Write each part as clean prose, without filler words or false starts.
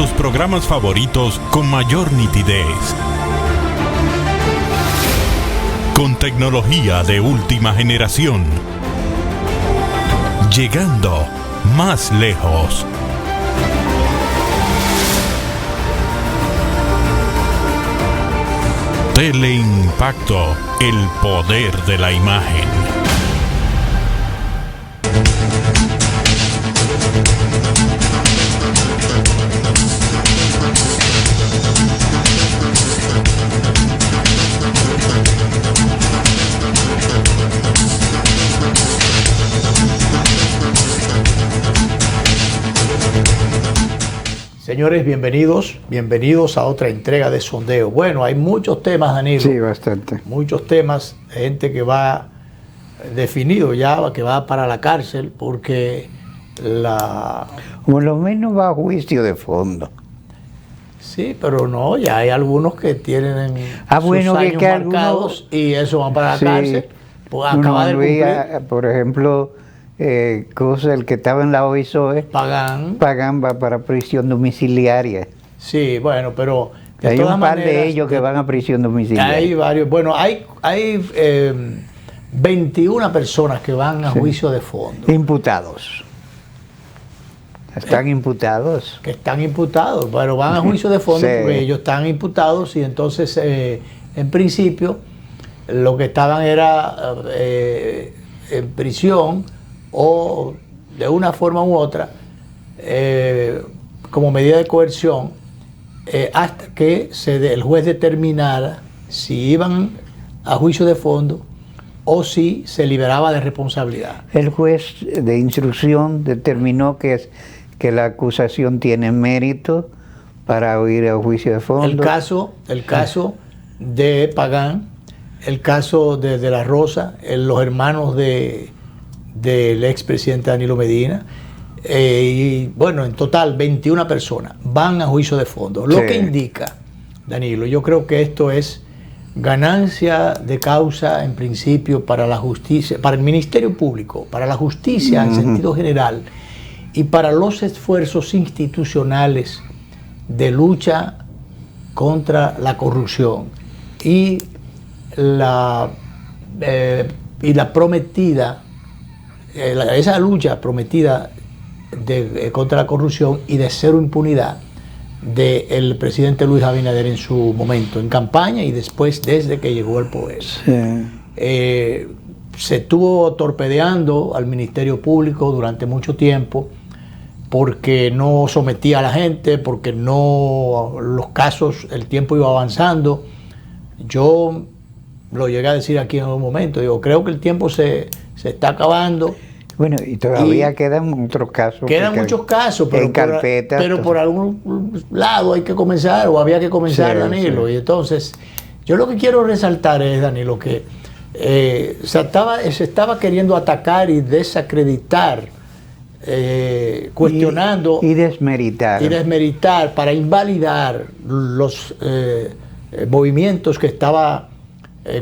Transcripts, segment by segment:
tus programas favoritos con mayor nitidez. Con tecnología de última generación. Llegando más lejos. Teleimpacto, el poder de la imagen. Señores, bienvenidos a otra entrega de Sondeo. Bueno, hay muchos temas, Danilo. Sí, bastante. Muchos temas, gente que va definido ya, que va para la cárcel porque por lo menos va a juicio de fondo. Sí, pero no, ya hay algunos que tienen bueno, sus años que marcados y eso van para la sí, cárcel. Pues acaba de cumplir. Por ejemplo, el que estaba en la OISOE, Pagán va para prisión domiciliaria. Sí, bueno, pero hay un par de ellos que van a prisión domiciliaria. Hay varios. Bueno, hay 21 personas que van a juicio de fondo. Imputados. ¿Están imputados? Que están imputados, pero van a juicio de fondo porque ellos están imputados y entonces, en principio, lo que estaban era en prisión o de una forma u otra, como medida de coerción, hasta que el juez determinara si iban a juicio de fondo o si se liberaba de responsabilidad. El juez de instrucción determinó que la acusación tiene mérito para ir a juicio de fondo. El caso de Pagán, el caso de la Rosa, los hermanos del expresidente Danilo Medina, y bueno, en total 21 personas van a juicio de fondo. Lo que indica, Danilo, yo creo que esto es ganancia de causa en principio para la justicia, para el Ministerio Público, para la justicia en sentido general y para los esfuerzos institucionales de lucha contra la corrupción y la prometida, esa lucha prometida contra la corrupción y de cero impunidad del presidente Luis Abinader en su momento, en campaña y después desde que llegó al poder. Sí. Se estuvo torpedeando al Ministerio Público durante mucho tiempo porque no sometía a la gente, porque no los casos, el tiempo iba avanzando. Yo lo llegué a decir aquí en un momento, digo, creo que el tiempo se está acabando. Bueno, y todavía quedan otros casos. Quedan muchos casos, pero por algún lado hay que comenzar, o había que comenzar, Danilo. Sí. Y entonces, yo lo que quiero resaltar es, Danilo, que se estaba queriendo atacar y desacreditar, cuestionando y desmeritar para invalidar los movimientos que estaba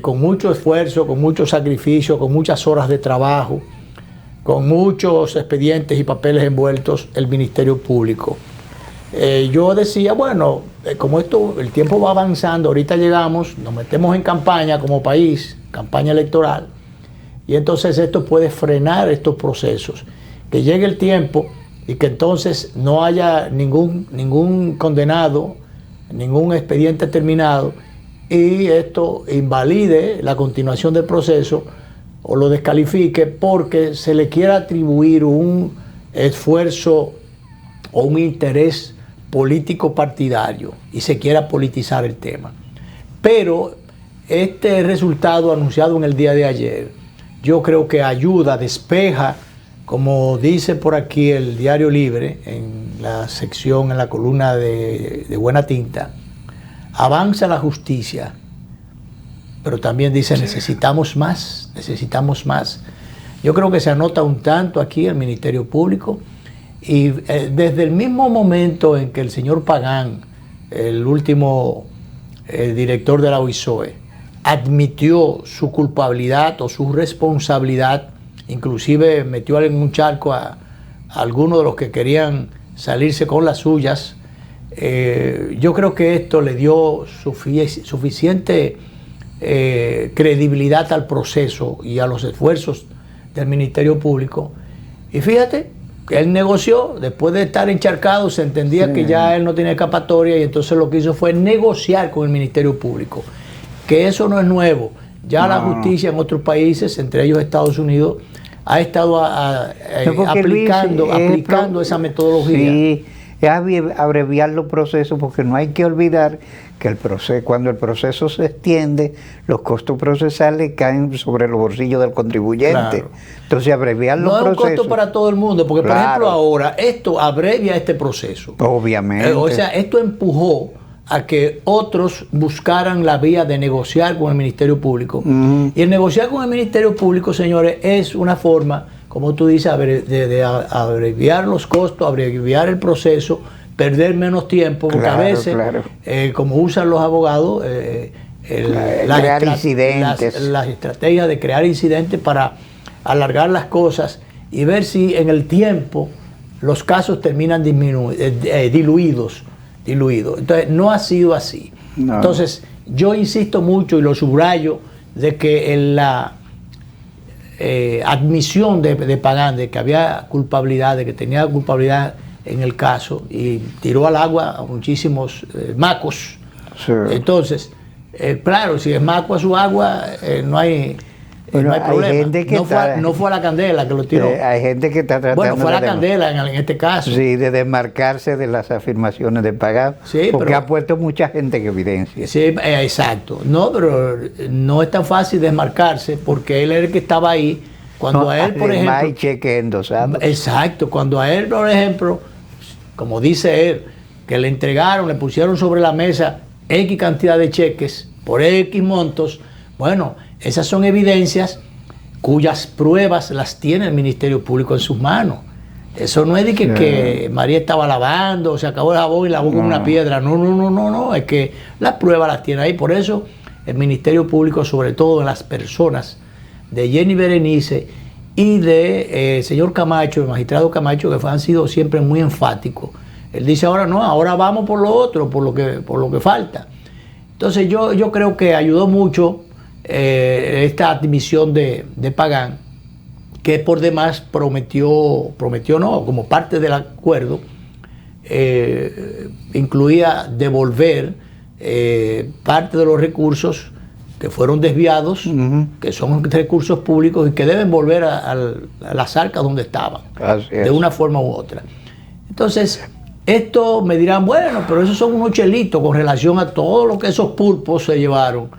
con mucho esfuerzo, con mucho sacrificio, con muchas horas de trabajo, con muchos expedientes y papeles envueltos el Ministerio Público. Yo decía, bueno, como el tiempo va avanzando, ahorita llegamos, nos metemos en campaña como país, campaña electoral, y entonces esto puede frenar estos procesos. Que llegue el tiempo y que entonces no haya ningún condenado, ningún expediente terminado, y esto invalide la continuación del proceso o lo descalifique porque se le quiera atribuir un esfuerzo o un interés político partidario y se quiera politizar el tema. Pero este resultado anunciado en el día de ayer, yo creo que ayuda, despeja, como dice por aquí el Diario Libre, en la sección, en la columna de Buena Tinta, avanza la justicia, pero también dice necesitamos más. Yo creo que se anota un tanto aquí el Ministerio Público y desde el mismo momento en que el señor Pagán, el último director de la OISOE, admitió su culpabilidad o su responsabilidad, inclusive metió en un charco a algunos de los que querían salirse con las suyas, yo creo que esto le dio suficiente credibilidad al proceso y a los esfuerzos del Ministerio Público. Y fíjate, él negoció, después de estar encharcado, se entendía que ya él no tenía escapatoria, y entonces lo que hizo fue negociar con el Ministerio Público, que eso no es nuevo. Ya la justicia en otros países, entre ellos Estados Unidos, ha estado aplicando esa metodología. Sí, es abreviar los procesos, porque no hay que olvidar que cuando el proceso se extiende, los costos procesales caen sobre los bolsillos del contribuyente. Claro. Entonces, abreviar los procesos. No es un costo para todo el mundo, porque, por ejemplo, ahora, esto abrevia este proceso. Obviamente. O sea, esto empujó a que otros buscaran la vía de negociar con el Ministerio Público. Y el negociar con el Ministerio Público, señores, es una forma, como tú dices, de abreviar los costos, abreviar el proceso, perder menos tiempo, porque a veces, como usan los abogados, crear incidentes. Las estrategias de crear incidentes para alargar las cosas y ver si en el tiempo los casos terminan diluidos. Entonces, no ha sido así. No. Entonces, yo insisto mucho y lo subrayo de que en la admisión de Pagán, de que había culpabilidad, de que tenía culpabilidad en el caso, y tiró al agua a muchísimos macos. Sí. Entonces, claro, si es maco a su agua, no hay problema. Hay gente que no fue a la candela que lo tiró. Hay gente que está tratando. Bueno, fue a la candela en este caso. Sí, de desmarcarse de las afirmaciones de Pagán. Sí, porque ha puesto mucha gente en evidencia. Sí, exacto. No, pero no es tan fácil desmarcarse, porque él era el que estaba ahí. Cuando a él, por ejemplo. Hay cheques endosados. Exacto. Cuando a él, por ejemplo, como dice él, que le entregaron, le pusieron sobre la mesa X cantidad de cheques por X montos, bueno, esas son evidencias cuyas pruebas las tiene el Ministerio Público en sus manos. Eso no es de que María estaba lavando, se acabó el jabón y lavó con una piedra. No. Es que las pruebas las tiene ahí. Por eso el Ministerio Público, sobre todo en las personas de Jenny Berenice y de señor Camacho, el magistrado Camacho, que han sido siempre muy enfáticos. Él dice ahora no, ahora vamos por lo otro, por lo que falta. Entonces yo creo que ayudó mucho esta admisión de Pagán, que por demás prometió no, como parte del acuerdo, incluía devolver parte de los recursos que fueron desviados, que son recursos públicos y que deben volver a las arcas donde estaban, de una forma u otra. Entonces, esto me dirán, bueno, pero esos son unos chelitos con relación a todo lo que esos pulpos se llevaron.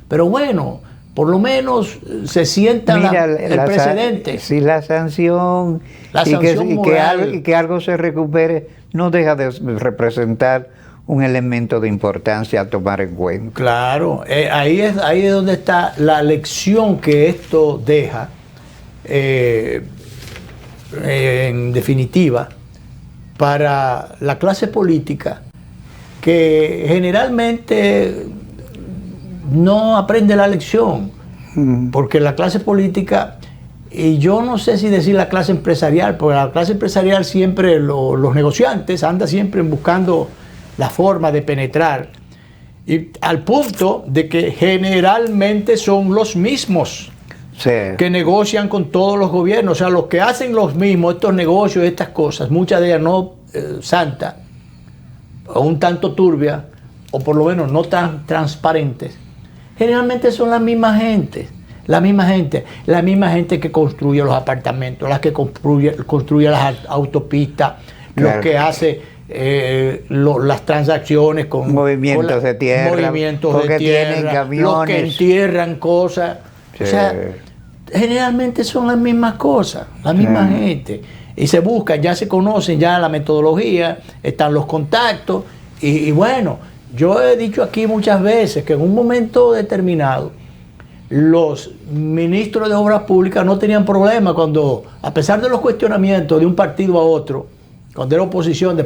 Pero bueno, por lo menos se sienta el precedente. Si la sanción, y que algo se recupere, no deja de representar un elemento de importancia a tomar en cuenta. Claro, ahí es donde está la lección que esto deja, en definitiva, para la clase política, que generalmente no aprende la lección, porque la clase política, y yo no sé si decir la clase empresarial, porque la clase empresarial siempre, los negociantes andan siempre buscando la forma de penetrar, y al punto de que generalmente son los mismos que negocian con todos los gobiernos, o sea, los que hacen los mismos, estos negocios, estas cosas, muchas de ellas no santas, o un tanto turbias, o por lo menos no tan transparentes, generalmente son la misma gente que construye los apartamentos, las que construye las autopistas, los que hace las transacciones con movimientos de tierra, tienen camiones, los que entierran cosas. O sea, generalmente son las mismas cosas, la misma gente. Y se buscan, ya se conocen ya la metodología, están los contactos. Y bueno, yo he dicho aquí muchas veces que en un momento determinado los ministros de Obras Públicas no tenían problema cuando, a pesar de los cuestionamientos de un partido a otro, cuando era oposición,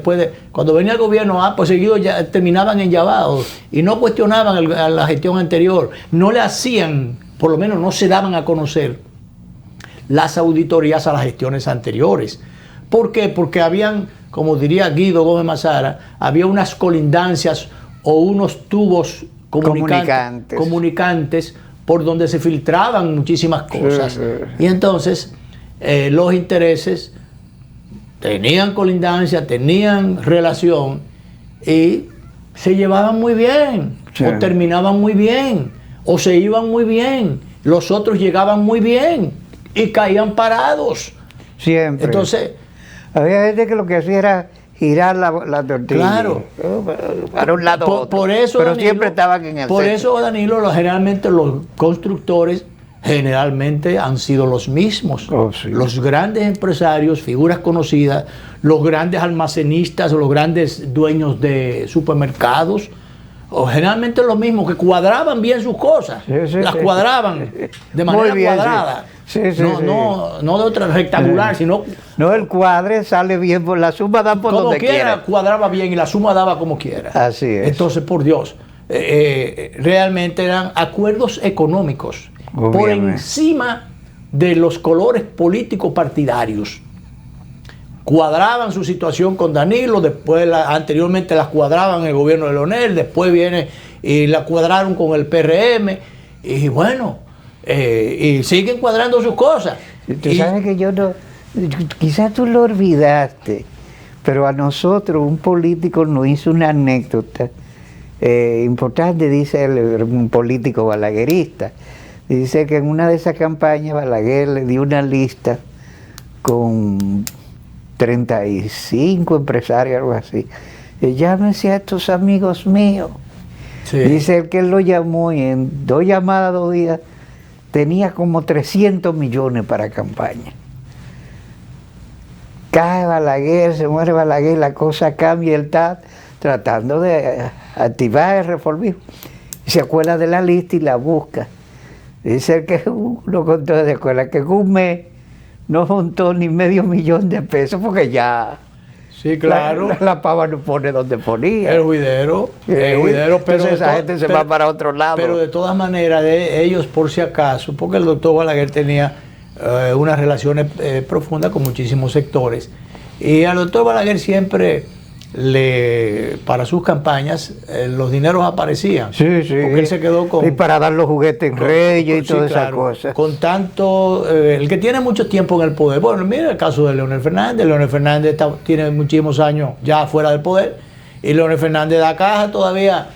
cuando venía el gobierno, pues seguido ya terminaban en llavados y no cuestionaban a la gestión anterior, no le hacían, por lo menos no se daban a conocer las auditorías a las gestiones anteriores, ¿Por qué? Porque habían, como diría Guido Gómez Mazara, había unas colindancias o unos tubos comunicantes por donde se filtraban muchísimas cosas. Sí. Y entonces los intereses tenían colindancia, tenían relación y se llevaban muy bien, sí, o terminaban muy bien, o se iban muy bien. Los otros llegaban muy bien y caían parados. Siempre. Entonces, había gente que lo que hacía era girar la tortilla. Claro. Para un lado por eso, pero Danilo, siempre estaban en el Por centro. eso, Danilo, generalmente los constructores generalmente han sido los mismos. Oh, sí. Los grandes empresarios, figuras conocidas, los grandes almacenistas, los grandes dueños de supermercados, o generalmente los mismos, que cuadraban bien sus cosas, las cuadraban de manera bien, cuadrada. No de otra rectangular, sino... No, el cuadre sale bien, por la suma da por donde quiera. Cuadraba bien y la suma daba como quiera. Así es. Entonces, por Dios, realmente eran acuerdos económicos por encima de los colores políticos partidarios. Cuadraban su situación con Danilo, después anteriormente las cuadraban en el gobierno de Leonel, después viene y la cuadraron con el PRM, y bueno, y siguen cuadrando sus cosas. Tú sabes que yo no, quizás tú lo olvidaste, pero a nosotros un político nos hizo una anécdota importante, dice un político balaguerista. Dice que en una de esas campañas Balaguer le dio una lista con 35 empresarios, algo así. Y llámese a estos amigos míos. Sí. Dice que él lo llamó y en 2 llamadas, 2 días, tenía como 300 millones para campaña. Cae Balaguer, se muere Balaguer, la cosa cambia, él está tratando de activar el reformismo. Se acuerda de la lista y la busca. Dice que uno contó de escuela que en un mes no juntó ni medio millón de pesos porque ya... Sí, claro. La pava no pone donde ponía. El juidero. Sí. Pero entonces esa gente se va para otro lado. Pero de todas maneras, ellos por si acaso, porque el doctor Balaguer tenía unas relaciones profundas con muchísimos sectores. Y al doctor Balaguer siempre para sus campañas los dineros aparecían. Sí. Porque él se quedó con... Y para dar los juguetes en Reyes y todas esas cosas. Con tanto... el que tiene mucho tiempo en el poder. Bueno, mira el caso de Leonel Fernández. Leonel Fernández tiene muchísimos años ya fuera del poder. Y Leonel Fernández da caja todavía.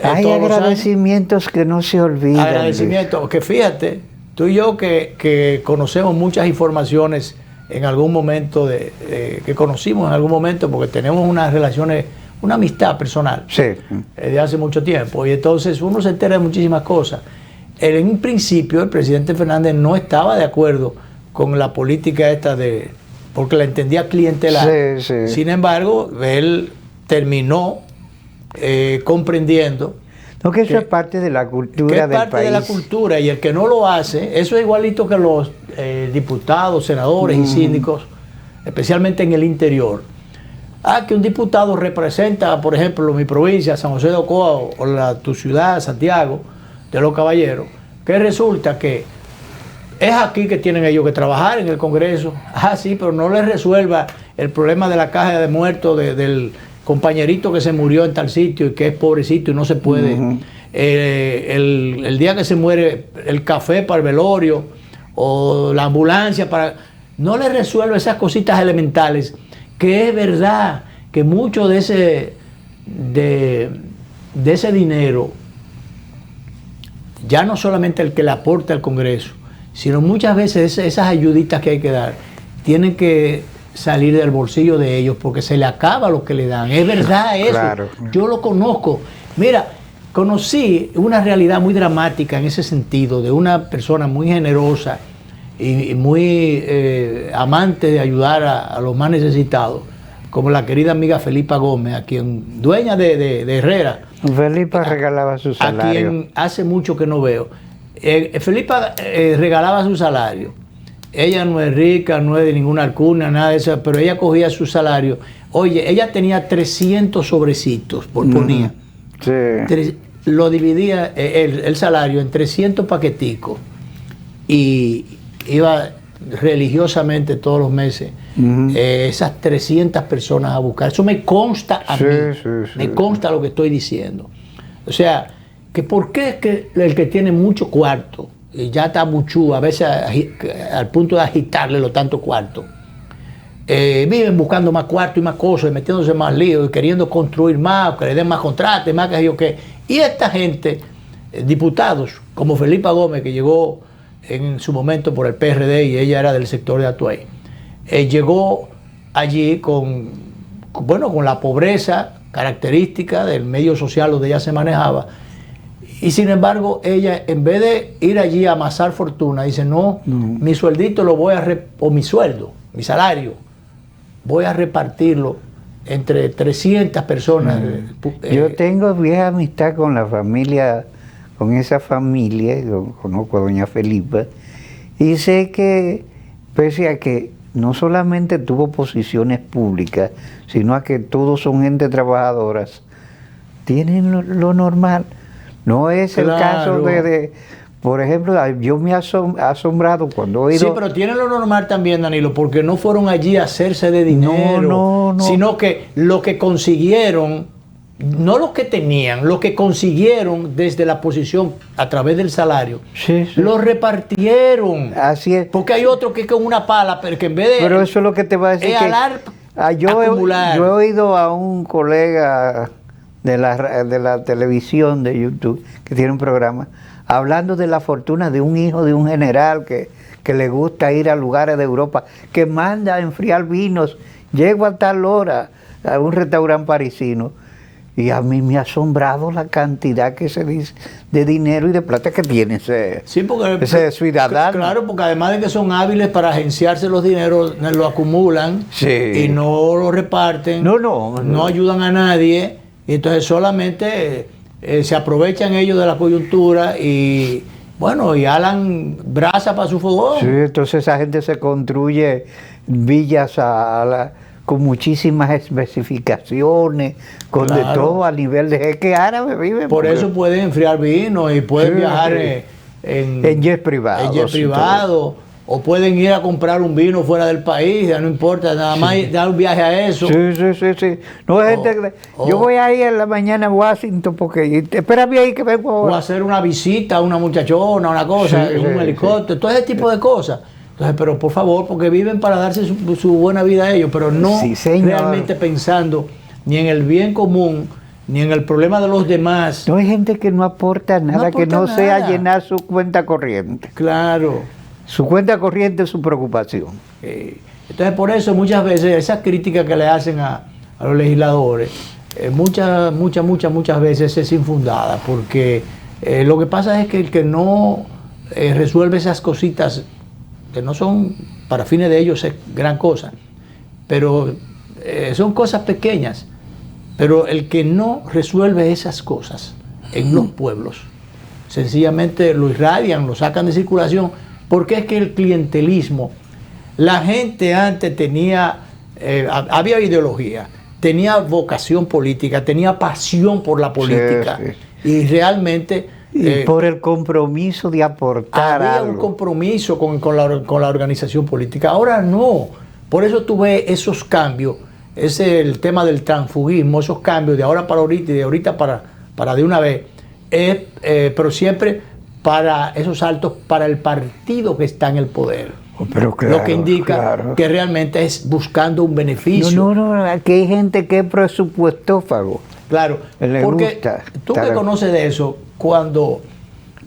Hay agradecimientos que no se olvidan. Agradecimientos. Que fíjate, tú y yo que conocemos muchas informaciones en algún momento, que conocimos en algún momento, porque tenemos unas relaciones, una amistad personal, sí, de hace mucho tiempo, y entonces uno se entera de muchísimas cosas. En un principio el presidente Fernández no estaba de acuerdo con la política esta porque la entendía clientelar. Sí. Sin embargo, él terminó comprendiendo que eso es parte de la cultura del país. Es parte de la cultura, y el que no lo hace, eso es igualito que los diputados, senadores y síndicos, especialmente en el interior. Que un diputado representa, por ejemplo, mi provincia, San José de Ocoa, o tu ciudad, Santiago de los Caballeros, que resulta que es aquí que tienen ellos que trabajar en el Congreso. Sí, pero no les resuelva el problema de la caja de muertos del compañerito que se murió en tal sitio y que es pobrecito y no se puede. El día que se muere, el café para el velorio o la ambulancia no le resuelve esas cositas elementales, que es verdad que mucho de ese dinero, ya no solamente el que le aporta al Congreso, sino muchas veces esas ayuditas que hay que dar tienen que salir del bolsillo de ellos porque se le acaba lo que le dan. Es verdad eso. Claro. Yo lo conozco. Mira, conocí una realidad muy dramática en ese sentido, de una persona muy generosa y muy amante de ayudar a los más necesitados, como la querida amiga Felipa Gómez, dueña de Herrera. Felipa regalaba su salario. A quien hace mucho que no veo. Felipa regalaba su salario. Ella no es rica, no es de ninguna alcurnia, nada de eso, pero ella cogía su salario. Oye, ella tenía 300 sobrecitos, ponía. Sí. Lo dividía el salario en 300 paqueticos y iba religiosamente todos los meses esas 300 personas a buscar. Eso me consta a mí, me consta lo que estoy diciendo. O sea, que por qué es que el que tiene mucho cuarto, y ya está mucho, a veces al punto de agitarle los tantos cuartos, viven buscando más cuarto y más cosas, y metiéndose más líos, y queriendo construir más, que le den más contratos, más que yo qué. Y esta gente, diputados, como Felipa Gómez, que llegó en su momento por el PRD y ella era del sector de Atuey, llegó allí con la pobreza característica del medio social donde ella se manejaba, y sin embargo ella, en vez de ir allí a amasar fortuna, dice no, mi sueldito lo voy o mi sueldo, mi salario, voy a repartirlo entre 300 personas. Yo tengo vieja amistad con la familia, con esa familia, yo conozco a doña Felipa, y sé que, pese a que no solamente tuvo posiciones públicas, sino a que todos son gente trabajadoras, tienen lo normal. No es el caso de por ejemplo, yo me he asombrado cuando he oído... Sí, pero tienen lo normal también, Danilo, porque no fueron allí a hacerse de dinero, sino que lo que consiguieron, no lo que tenían, lo que consiguieron desde la posición a través del salario, lo repartieron. Así es. Porque hay otro que es con una pala, pero que en vez de... Pero eso es lo que te va a decir. Yo he oído a un colega de la televisión, de YouTube, que tiene un programa, hablando de la fortuna de un hijo de un general que le gusta ir a lugares de Europa, que manda a enfriar vinos, llego a tal hora a un restaurante parisino, y a mí me ha asombrado la cantidad que se dice de dinero y de plata que tiene ese ciudadano. Claro, porque además de que son hábiles para agenciarse los dineros, lo acumulan y no lo reparten, no ayudan a nadie, y entonces solamente... se aprovechan ellos de la coyuntura y alan brasa para su fogón. Sí, entonces esa gente se construye villas con muchísimas especificaciones, con de todo a nivel de jeque árabe viven. Por eso pueden enfriar vino y pueden viajar en jet privado. O pueden ir a comprar un vino fuera del país, ya no importa, nada más dar un viaje a eso. Sí. No hay gente yo voy a ir en la mañana a Washington porque espérame ahí que vengo ahora. O hacer una visita a una muchachona, una cosa, en un helicóptero, todo ese tipo de cosas. Entonces, pero por favor, porque viven para darse su buena vida a ellos, pero no realmente pensando ni en el bien común, ni en el problema de los demás. No hay gente que no aporta nada, que no sea llenar su cuenta corriente. Claro. Su cuenta corriente es su preocupación. Entonces, por eso muchas veces esas críticas que le hacen a los legisladores, muchas veces es infundada, porque lo que pasa es que el que no resuelve esas cositas, que no son para fines de ellos es gran cosa, pero son cosas pequeñas, pero el que no resuelve esas cosas en los pueblos, sencillamente lo irradian, lo sacan de circulación. Porque es que el clientelismo, la gente antes tenía, había ideología, tenía vocación política, tenía pasión por la política. Y realmente... y por el compromiso de aportar había algo. Un compromiso con la organización política. Ahora no. Por eso tuve esos cambios. Es el tema del transfugismo, esos cambios de ahora para ahorita y de ahorita para de una vez. Pero siempre... para esos saltos para el partido que está en el poder. Pero claro, lo que indica que realmente es buscando un beneficio. No, aquí hay gente que es presupuestófago. Claro, porque tú que conoces de eso, cuando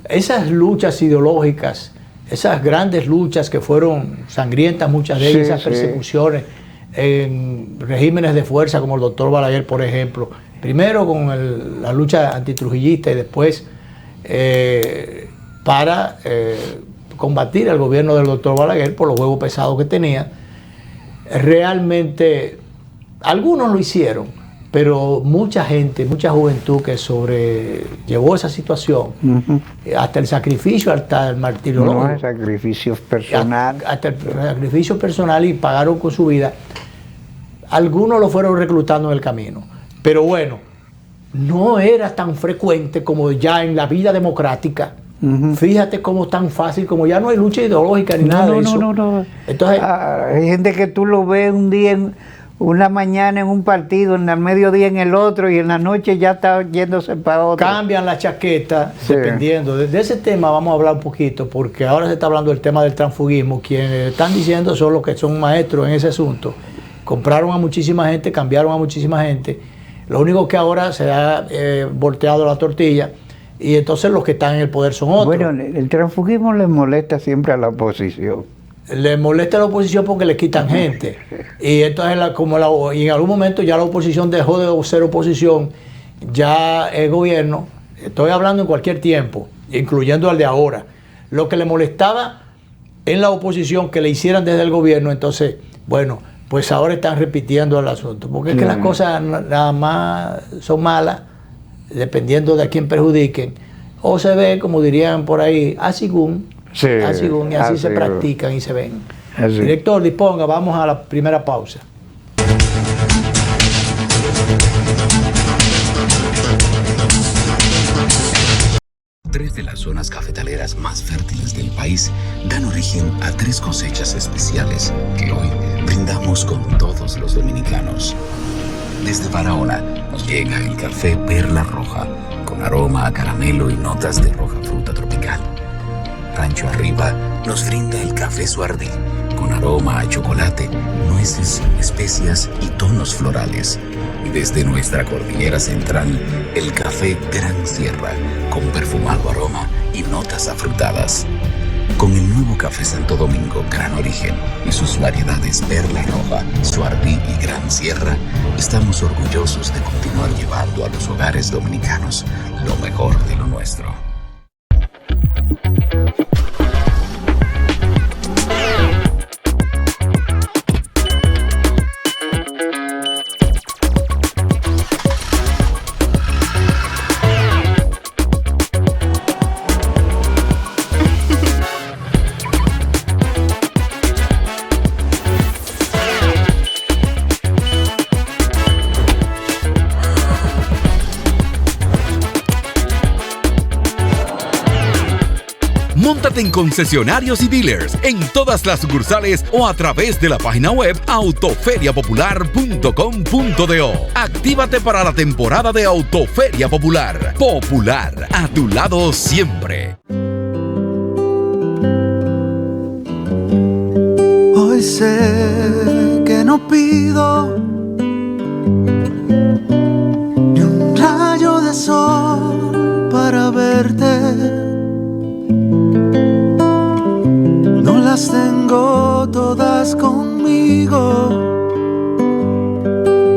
esas luchas ideológicas, esas grandes luchas que fueron sangrientas, muchas de ellas, esas persecuciones en regímenes de fuerza como el doctor Balaguer, por ejemplo, primero con la lucha antitrujillista y después para combatir al gobierno del doctor Balaguer por los huevos pesados que tenía. Realmente, algunos lo hicieron, pero mucha gente, mucha juventud que sobrellevó esa situación, hasta el sacrificio, hasta el martirio. No, el sacrificio personal. Hasta el sacrificio personal, y pagaron con su vida. Algunos lo fueron reclutando en el camino. Pero bueno, no era tan frecuente como ya en la vida democrática, Fíjate cómo es tan fácil, como ya no hay lucha ideológica ni nada de eso. No. Entonces, hay gente que tú lo ves un día, una mañana en un partido, en el mediodía en el otro, y en la noche ya está yéndose para otro. Cambian la chaqueta, dependiendo. De ese tema vamos a hablar un poquito, porque ahora se está hablando del tema del transfugismo. Quienes están diciendo son los que son maestros en ese asunto. Compraron a muchísima gente, cambiaron a muchísima gente. Lo único que ahora se ha volteado la tortilla, y entonces los que están en el poder son otros. Bueno, el transfugismo les molesta siempre a la oposición. Le molesta a la oposición porque le quitan gente. Y entonces, y en algún momento ya la oposición dejó de ser oposición, ya el gobierno, estoy hablando en cualquier tiempo, incluyendo al de ahora, lo que le molestaba en la oposición que le hicieran desde el gobierno, entonces, bueno, pues ahora están repitiendo el asunto, porque es que las cosas nada más son malas, dependiendo de a quién perjudiquen, o se ve, como dirían por ahí, asigún, y así se practican y se ven. Así. Director, disponga, vamos a la primera pausa. Tres de las zonas cafetaleras más fértiles del país dan origen a 3 cosechas especiales que hoy brindamos con todos los dominicanos. Desde Barahona nos llega el café Perla Roja, con aroma a caramelo y notas de roja fruta tropical. Rancho Arriba nos brinda el café Suardí, con aroma a chocolate, nueces, especias y tonos florales. Y desde nuestra cordillera central, el café Gran Sierra, con perfumado aroma y notas afrutadas. Con el nuevo café Santo Domingo Gran Origen y sus variedades Perla Roja, Suardí y Gran Sierra, estamos orgullosos de continuar llevando a los hogares dominicanos lo mejor de lo nuestro. Móntate en concesionarios y dealers en todas las sucursales o a través de la página web autoferiapopular.com.do. Actívate para la temporada de Autoferia Popular. Popular, a tu lado siempre. Hoy sé que no pido ni un rayo de sol para verte. No las tengo todas conmigo,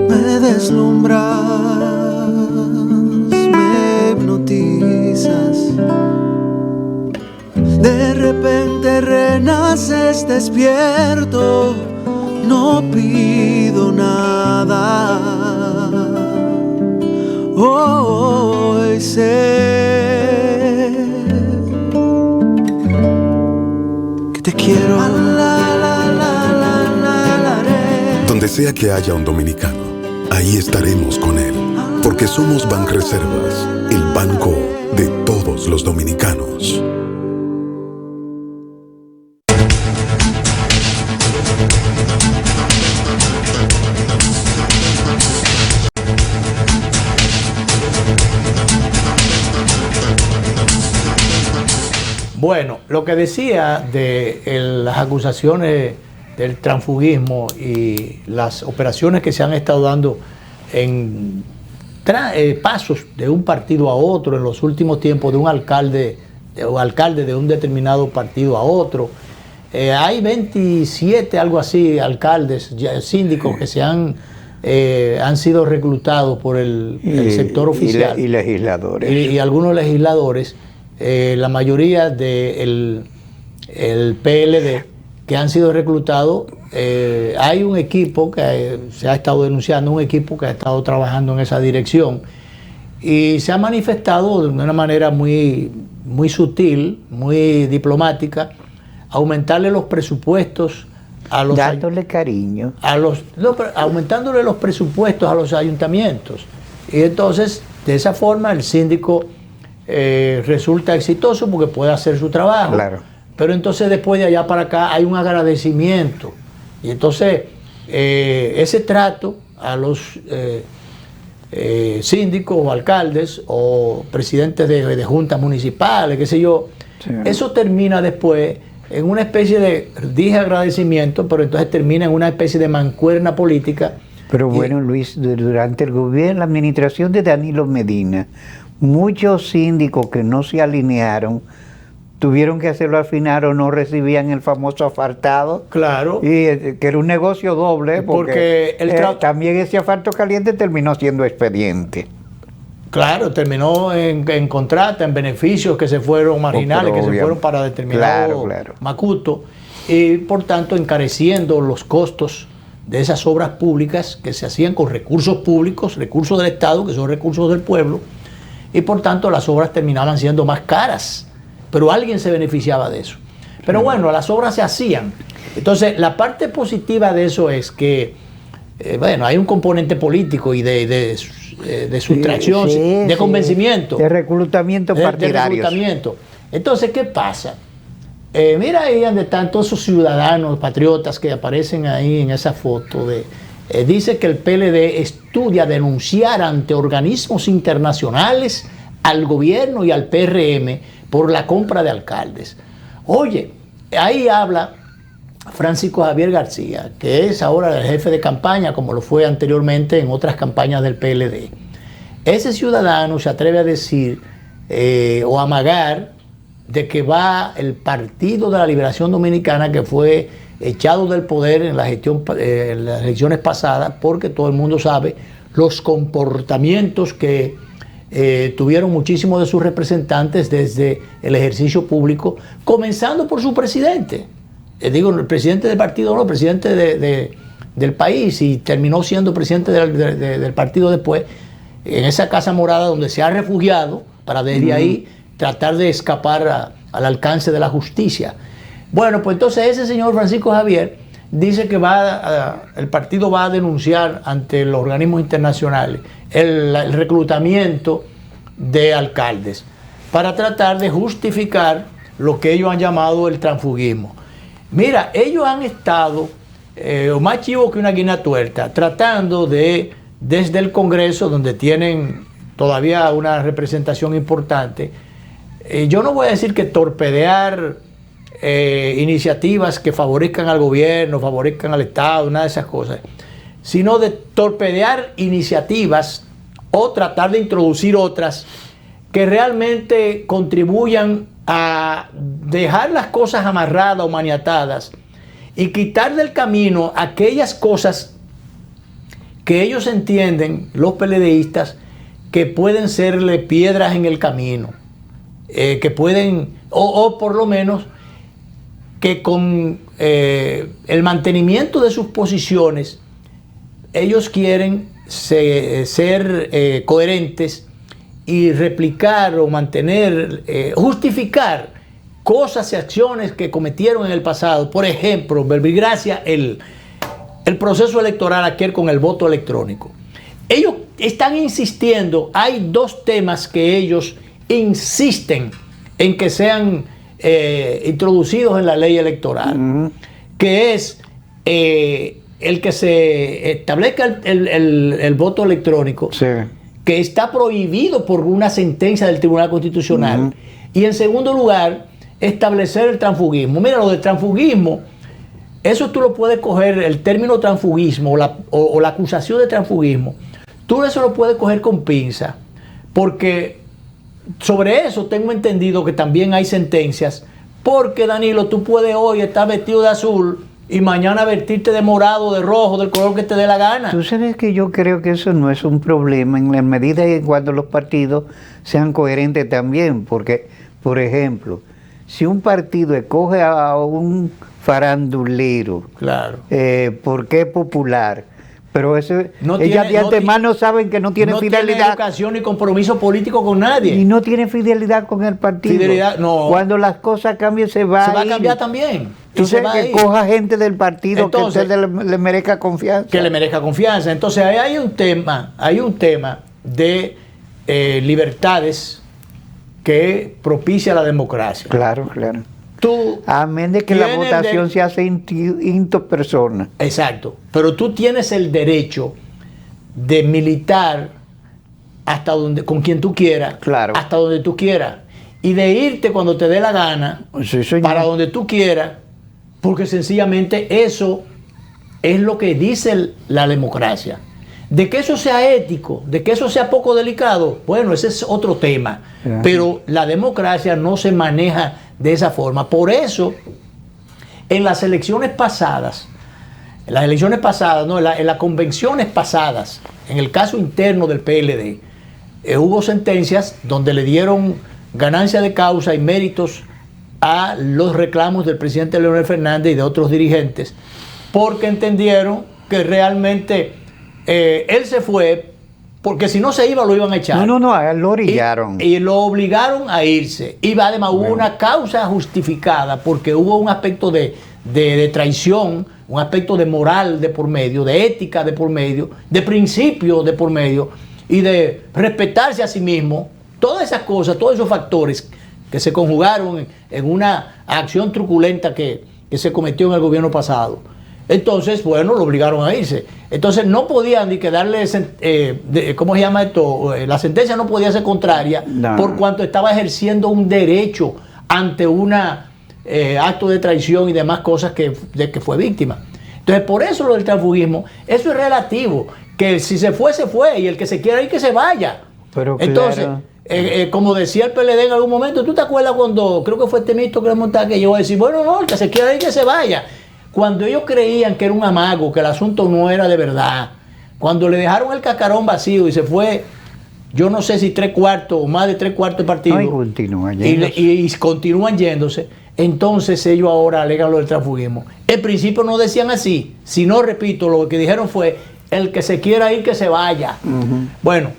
me deslumbras, me hipnotizas. De repente renaces despierto, no pido nada. Hoy sé te quiero. Donde sea que haya un dominicano, ahí estaremos con él, porque somos Banreservas, el banco de todos los dominicanos. Bueno, lo que decía de las acusaciones del transfugismo y las operaciones que se han estado dando en pasos de un partido a otro en los últimos tiempos, de un alcalde de un determinado partido a otro. Hay 27, algo así, alcaldes, síndicos que han sido reclutados por el sector oficial. Y legisladores. Y algunos legisladores. La mayoría del PLD que han sido reclutados, hay un equipo que se ha estado denunciando, un equipo que ha estado trabajando en esa dirección y se ha manifestado de una manera muy, muy sutil, muy diplomática, aumentarle los presupuestos a los... Dándole cariño. Aumentándole los presupuestos a los ayuntamientos. Y entonces, de esa forma, el síndico resulta exitoso porque puede hacer su trabajo. Claro. Pero entonces después de allá para acá hay un agradecimiento. Y entonces ese trato a los síndicos o alcaldes o presidentes de juntas municipales, qué sé yo, Sí. eso termina después en una especie de, dije agradecimiento, pero entonces termina en una especie de mancuerna política. Pero bueno, Luis, durante el gobierno, la administración de Danilo Medina, muchos síndicos que no se alinearon tuvieron que hacerlo al final o no recibían el famoso asfaltado. Claro. Y que era un negocio doble, porque también ese asfalto caliente terminó siendo expediente. Claro, terminó en contrata, en beneficios que se fueron marginales, que se fueron para determinado macuto, y por tanto encareciendo los costos de esas obras públicas que se hacían con recursos públicos, recursos del Estado, que son recursos del pueblo, y por tanto las obras terminaban siendo más caras, pero alguien se beneficiaba de eso. Pero bueno, las obras se hacían. Entonces, la parte positiva de eso es que, bueno, hay un componente político y de sustracción, de convencimiento. De reclutamiento partidario. Entonces, ¿qué pasa? Mira ahí donde están todos esos ciudadanos patriotas que aparecen ahí en esa foto. Dice que el PLD estudia denunciar ante organismos internacionales al gobierno y al PRM por la compra de alcaldes. Oye, ahí habla Francisco Javier García, que es ahora el jefe de campaña, como lo fue anteriormente en otras campañas del PLD. Ese ciudadano se atreve a decir o amagar de que va el Partido de la Liberación Dominicana, que fue echado del poder en la gestión, en las elecciones pasadas, porque todo el mundo sabe los comportamientos que tuvieron muchísimos de sus representantes desde el ejercicio público, comenzando por su presidente. Digo, el presidente del partido no, el presidente del país, y terminó siendo presidente del partido después, en esa Casa Morada donde se ha refugiado para desde ahí tratar de escapar al alcance de la justicia. Bueno, pues entonces ese señor Francisco Javier dice que el partido va a denunciar ante los organismos internacionales el reclutamiento de alcaldes para tratar de justificar lo que ellos han llamado el transfugismo. Mira, ellos han estado más chivos que una guinea tuerta, tratando de, desde el Congreso, donde tienen todavía una representación importante, yo no voy a decir que torpedear iniciativas que favorezcan al gobierno, favorezcan al Estado, nada de esas cosas, sino de torpedear iniciativas o tratar de introducir otras que realmente contribuyan a dejar las cosas amarradas o maniatadas y quitar del camino aquellas cosas que ellos entienden, los PLDistas, que pueden serle piedras en el camino, que pueden, o por lo menos que con el mantenimiento de sus posiciones ellos quieren ser coherentes y replicar o mantener, justificar cosas y acciones que cometieron en el pasado. Por ejemplo, verbigracia el proceso electoral aquel con el voto electrónico. Ellos están insistiendo, hay dos temas que ellos insisten en que sean introducidos en la ley electoral, que es el que se establezca el voto electrónico, que está prohibido por una sentencia del Tribunal Constitucional, y en segundo lugar, establecer el transfugismo. Mira, lo del transfugismo, eso tú lo puedes coger, el término transfugismo o la acusación de transfugismo, tú eso lo puedes coger con pinza, porque sobre eso tengo entendido que también hay sentencias, porque Danilo, tú puedes hoy estar vestido de azul y mañana vestirte de morado, de rojo, del color que te dé la gana. Tú sabes que yo creo que eso no es un problema en la medida en cuando los partidos sean coherentes también, porque, por ejemplo, si un partido escoge a un farandulero, claro, porque es popular, pero eso, no ellas de antemano saben que no tiene fidelidad. No tiene educación ni compromiso político con nadie. Y no tiene fidelidad con el partido. Fidelidad, no. Cuando las cosas cambien se va a cambiar también. Entonces que coja gente del partido. Entonces, que le merezca confianza. Que le merezca confianza. Entonces ahí hay un tema de libertades que propicia la democracia. Claro, claro. Tú Amén de que la tienes votación se hace into persona. Exacto, pero tú tienes el derecho de militar hasta donde, con quien tú quieras, Claro. hasta donde tú quieras, y de irte cuando te dé la gana, Sí, señor. para donde tú quieras, porque sencillamente eso es lo que dice la democracia. De que eso sea ético, de que eso sea poco delicado, bueno, ese es otro tema. Ajá. Pero la democracia no se maneja de esa forma. Por eso, en las elecciones pasadas, en las convenciones pasadas, en el caso interno del PLD, hubo sentencias donde le dieron ganancia de causa y méritos a los reclamos del presidente Leonel Fernández y de otros dirigentes, porque entendieron que realmente él se fue, porque si no se iba lo iban a echar. No, a él lo orillaron. Y lo obligaron a irse. Y además hubo una causa justificada, porque hubo un aspecto de traición, un aspecto de moral de por medio, de ética de por medio, de principio de por medio, y de respetarse a sí mismo. Todas esas cosas, todos esos factores que se conjugaron en una acción truculenta que se cometió en el gobierno pasado. Entonces, bueno, lo obligaron a irse. Entonces no podían ni que darle, ¿cómo se llama esto? La sentencia no podía ser contraria, No. por cuanto estaba ejerciendo un derecho ante una acto de traición y demás cosas de que fue víctima. Entonces, por eso lo del transfugismo, eso es relativo. Que si se fue, se fue, y el que se quiera ir, que se vaya. Pero Entonces, claro. como decía el PLD en algún momento, ¿tú te acuerdas cuando, creo que fue Temito que le montaba, que llegó a decir, bueno, no, el que se quiera ir, que se vaya? Cuando ellos creían que era un amago, que el asunto no era de verdad, cuando le dejaron el cascarón vacío y se fue, yo no sé si 3/4 o más de 3/4 de partido, No, y continúan y yéndose. continúan yéndose, entonces ellos ahora alegan lo del transfugismo. En principio no decían así, sino, repito, lo que dijeron fue, el que se quiera ir, que se vaya. Bueno,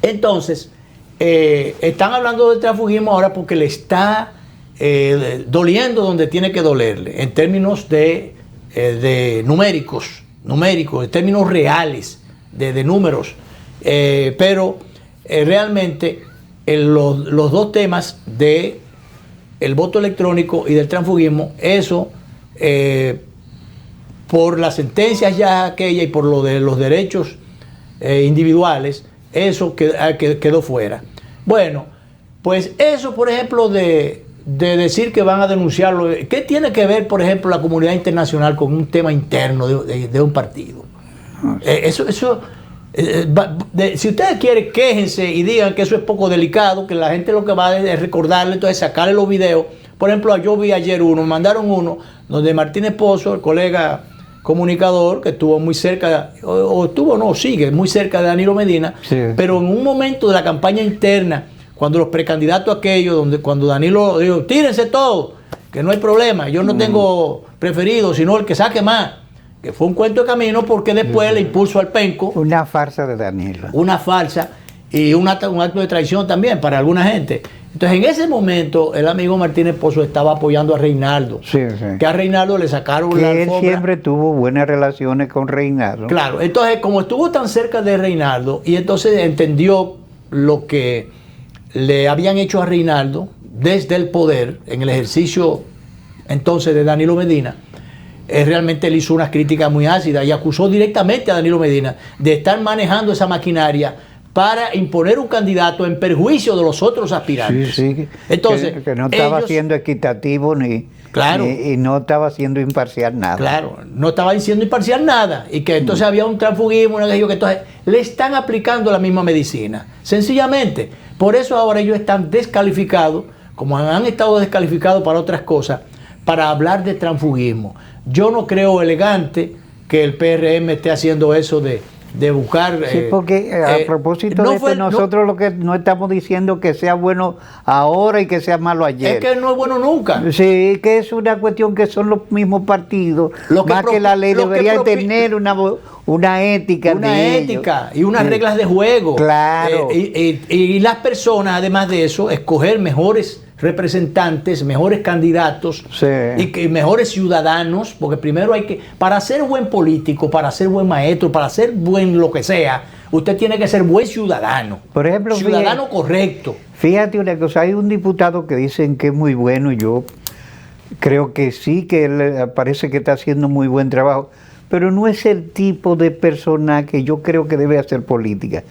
entonces, están hablando del transfugismo ahora porque le está doliendo donde tiene que dolerle, en términos de numéricos, en términos reales, de números. Pero realmente los dos temas de el voto electrónico y del transfugismo, eso por las sentencias ya aquella y por lo de los derechos individuales, eso quedó fuera. Bueno, pues eso, por ejemplo, de decir que van a denunciarlo, ¿qué tiene que ver, por ejemplo, la comunidad internacional con un tema interno de un partido? Si ustedes quieren, quéjense y digan que eso es poco delicado, que la gente lo que va a es recordarle, entonces sacarle los videos. Por ejemplo, yo vi ayer me mandaron uno donde Martínez Pozo, el colega comunicador, que estuvo muy cerca, sigue muy cerca de Danilo Medina, sí. Pero en un momento de la campaña interna, cuando los precandidatos aquellos, cuando Danilo dijo, tírense todos, que no hay problema, yo no tengo preferido, sino el que saque más, que fue un cuento de camino, porque después le impulso al penco. Una farsa de Danilo. Una farsa y un acto de traición también para alguna gente. Entonces, en ese momento, el amigo Martínez Pozo estaba apoyando a Reinaldo. Sí. Que a Reinaldo le sacaron que la él alfombra. siempre tuvo buenas relaciones con Reinaldo. Claro, entonces, como estuvo tan cerca de Reinaldo, y entonces entendió lo que le habían hecho a Reinaldo desde el poder, en el ejercicio entonces de Danilo Medina, realmente él hizo unas críticas muy ácidas y acusó directamente a Danilo Medina de estar manejando esa maquinaria para imponer un candidato en perjuicio de los otros aspirantes. Sí. Entonces, que no estaba ellos, siendo equitativo Claro. y no estaba siendo imparcial nada. Claro, no estaba diciendo imparcial nada. Y que entonces había un transfugismo, que entonces le están aplicando la misma medicina. Sencillamente. Por eso ahora ellos están descalificados, como han estado descalificados para otras cosas, para hablar de transfugismo. Yo no creo elegante que el PRM esté haciendo eso de buscar... Sí, porque a propósito de esto, nosotros lo que no estamos diciendo que sea bueno ahora y que sea malo ayer. Es que no es bueno nunca. Sí, que es una cuestión que son los mismos partidos. Más que la ley debería tener una ética. Una ética y unas reglas de juego. Claro. Y las personas, además de eso, escoger mejores representantes, mejores candidatos Sí. y mejores ciudadanos, porque primero hay que, para ser buen político, para ser buen maestro, para ser buen lo que sea, usted tiene que ser buen ciudadano. Por ejemplo, ciudadano correcto. Fíjate una cosa, hay un diputado que dicen que es muy bueno, yo creo que sí, que él parece que está haciendo muy buen trabajo, pero no es el tipo de persona que yo creo que debe hacer política,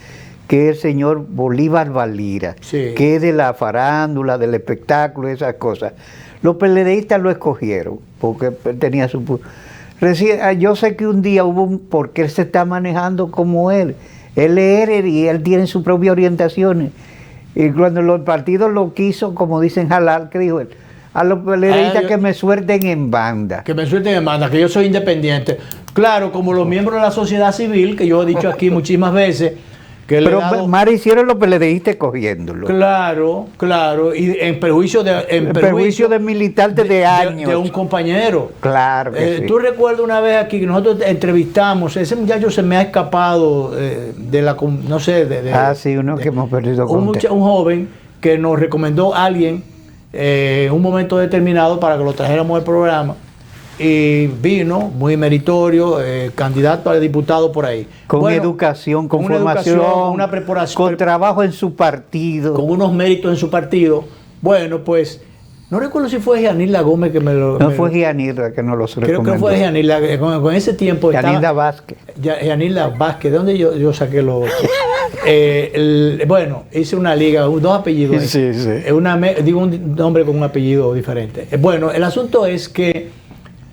que es el señor Bolívar Valira, Sí. que es de la farándula, del espectáculo, esas cosas. Los PLDistas lo escogieron, porque tenía su... yo sé que un día hubo porque él se está manejando como él es líder y él tiene sus propias orientaciones. Y cuando los partidos lo quiso, como dicen jalar, que dijo él, a los PLDistas que me suelten en banda. Que me suelten en banda, que yo soy independiente. Claro, como los miembros de la sociedad civil, que yo he dicho aquí muchísimas veces, que pero mal hicieron los PLDistas cogiéndolo. Claro, claro, y en perjuicio de militantes de años. De un compañero. Claro que sí. Tú recuerdas una vez aquí que nosotros entrevistamos, ese muchacho se me ha escapado de la, no sé, sí, uno que hemos perdido un joven que nos recomendó a alguien en un momento determinado para que lo trajéramos al programa. Y vino, muy meritorio, candidato a diputado por ahí. Con educación, con formación, una preparación. Con trabajo en su partido. Con unos méritos en su partido. Bueno, pues, no recuerdo si fue Gianilda Gómez que me lo... No fue Gianilda que nos lo recomendó. Creo que fue Gianilda, con ese tiempo Gianilda Vázquez. Gianilda Vázquez, ¿de dónde yo saqué los...? Bueno, hice una liga, dos apellidos. Sí. Digo un nombre con un apellido diferente. Bueno, el asunto es que